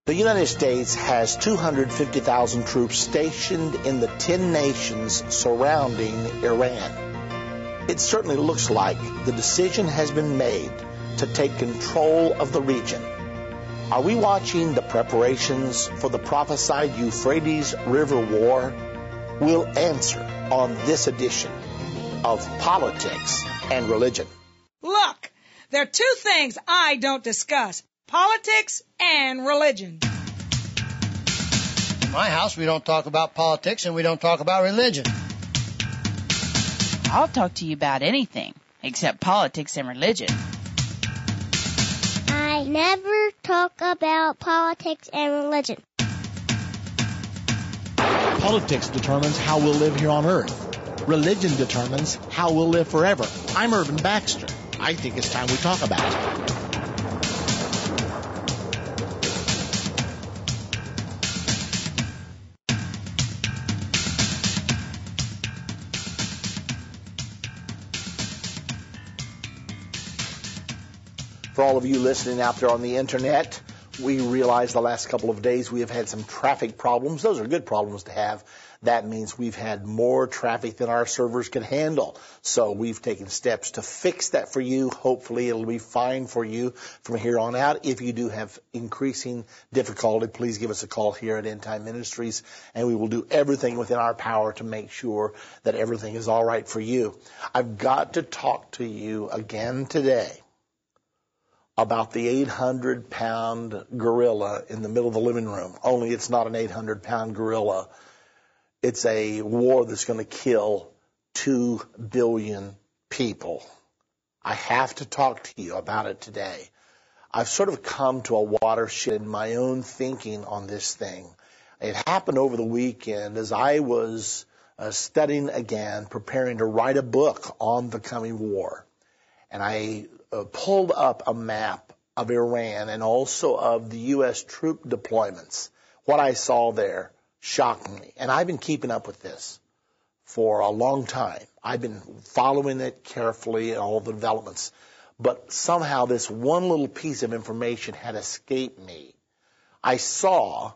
The United States has 250,000 troops stationed in the 10 nations surrounding Iran. It certainly looks like the decision has been made to take control of the region. Are we watching the preparations for the prophesied Euphrates River War? We'll answer on this edition of Politics and Religion. Look, there are two things I don't discuss: politics and religion. In my house, we don't talk about politics and we don't talk about religion. I'll talk to you about anything except politics and religion. I never talk about politics and religion. Politics determines how we'll live here on earth. Religion determines how we'll live forever. I'm Irvin Baxter. I think it's time we talk about it. For all of you listening out there on the internet, we realize the last couple of days we have had some traffic problems. Those are good problems to have. That means we've had more traffic than our servers can handle. So we've taken steps to fix that for you. Hopefully it'll be fine for you from here on out. If you do have increasing difficulty, please give us a call here at Endtime Ministries, and we will do everything within our power to make sure that everything is all right for you. I've got to talk to you again today about the 800-pound gorilla in the middle of the living room. Only it's not an 800-pound gorilla. It's a war that's going to kill 2 billion people. I have to talk to you about it today. I've sort of come to a watershed in my own thinking on this thing. It happened over the weekend as I was studying again, preparing to write a book on the coming war. And I pulled up a map of Iran and also of the U.S. troop deployments. What I saw there shocked me. And I've been keeping up with this for a long time. I've been following it carefully and all the developments. But somehow this one little piece of information had escaped me. I saw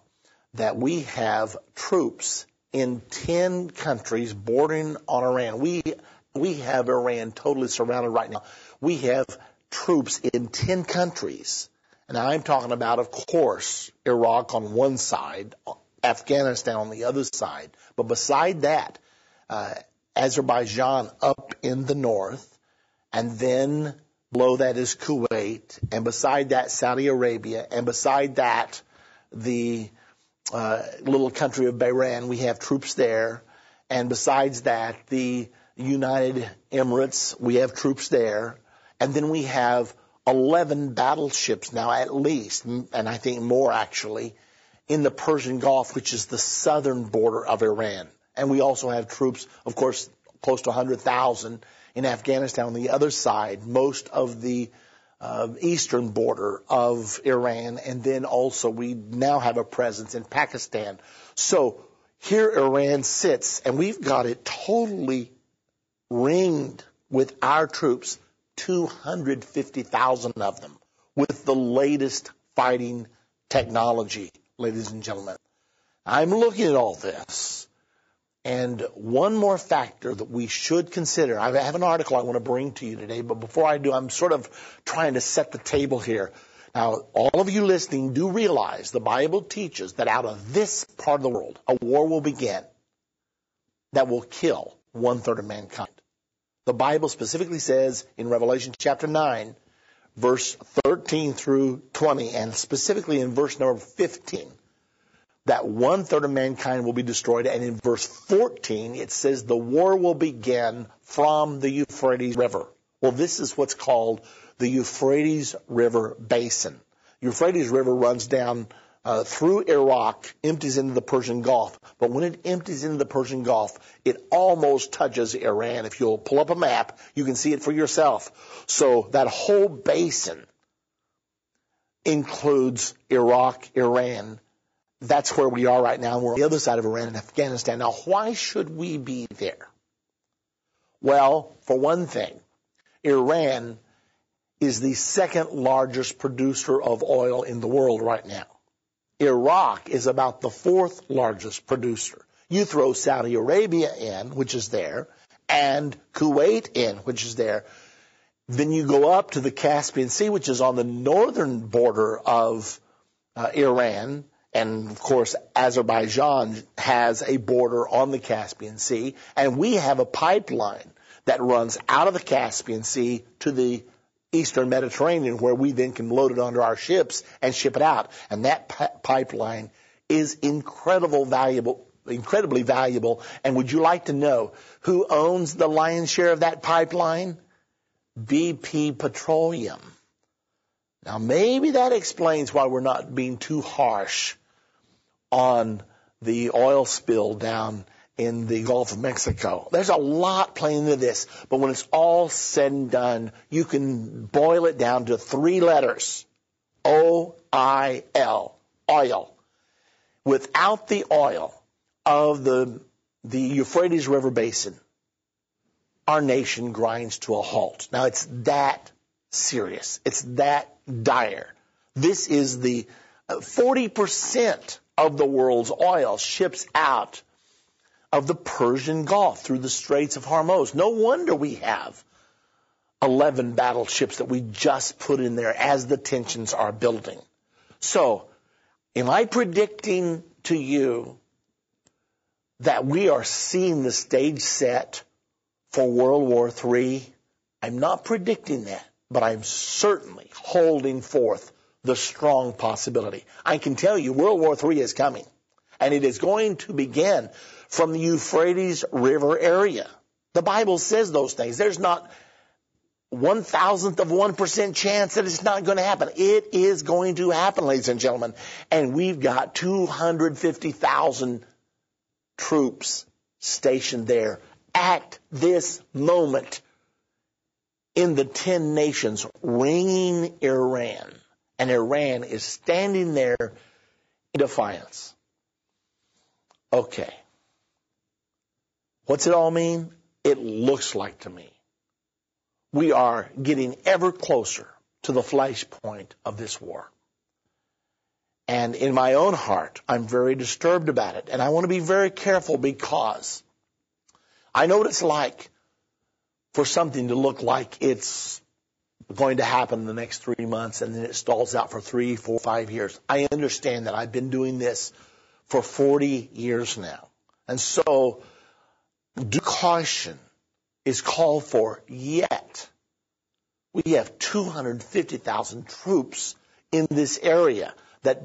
that we have troops in 10 countries bordering on Iran. We have Iran totally surrounded right now. We have troops in 10 countries. And I'm talking about, of course, Iraq on one side, Afghanistan on the other side. But beside that, Azerbaijan up in the north, and then below that is Kuwait, and beside that, Saudi Arabia, and beside that, the little country of Bahrain. We have troops there. And besides that, the United Emirates, we have troops there. And then we have 11 battleships now at least, and I think more actually, in the Persian Gulf, which is the southern border of Iran. And we also have troops, of course, close to 100,000 in Afghanistan on the other side, most of the eastern border of Iran. And then also we now have a presence in Pakistan. So here Iran sits, and we've got it totally ringed with our troops, 250,000 of them, with the latest fighting technology, ladies and gentlemen. I'm looking at all this, and one more factor that we should consider. I have an article I want to bring to you today, but before I do, I'm sort of trying to set the table here. Now, all of you listening do realize the Bible teaches that out of this part of the world, a war will begin that will kill 1/3 of mankind. The Bible specifically says in Revelation chapter 9, verse 13 through 20, and specifically in verse number 15, that 1/3 of mankind will be destroyed. And in verse 14, it says the war will begin from the Euphrates River. Well, this is what's called the Euphrates River Basin. Euphrates River runs down through Iraq, empties into the Persian Gulf. But when it empties into the Persian Gulf, it almost touches Iran. If you'll pull up a map, you can see it for yourself. So that whole basin includes Iraq, Iran. That's where we are right now. We're on the other side of Iran and Afghanistan. Now, why should we be there? Well, for one thing, Iran is the second largest producer of oil in the world right now. Iraq is about the fourth largest producer. You throw Saudi Arabia in, which is there, and Kuwait in, which is there. Then you go up to the Caspian Sea, which is on the northern border of Iran. And, of course, Azerbaijan has a border on the Caspian Sea. And we have a pipeline that runs out of the Caspian Sea to the Eastern Mediterranean, where we then can load it onto our ships and ship it out. And that pipeline is incredibly valuable. And would you like to know who owns the lion's share of that pipeline? BP Petroleum. Now, maybe that explains why we're not being too harsh on the oil spill down in the Gulf of Mexico. There's a lot playing into this, but when it's all said and done, you can boil it down to 3 letters. O-I-L. Oil. Without the oil of the Euphrates River Basin, our nation grinds to a halt. Now, it's that serious. It's that dire. This is the 40% of the world's oil ships out of the Persian Gulf through the Straits of Hormuz. No wonder we have 11 battleships that we just put in there as the tensions are building. So, am I predicting to you that we are seeing the stage set for World War III? I'm not predicting that, but I'm certainly holding forth the strong possibility. I can tell you World War III is coming, and it is going to begin from the Euphrates River area. The Bible says those things. There's not 1,000% chance that it's not going to happen. It is going to happen, ladies and gentlemen. And we've got 250,000 troops stationed there at this moment in the 10 nations ringing Iran. And Iran is standing there in defiance. Okay. What's it all mean? It looks like to me we are getting ever closer to the flashpoint of this war. And in my own heart, I'm very disturbed about it. And I want to be very careful because I know what it's like for something to look like it's going to happen in the next 3 months and then it stalls out for 3, 4, 5 years. I understand that. I've been doing this for 40 years now. And so due caution is called for, yet we have 250,000 troops in this area that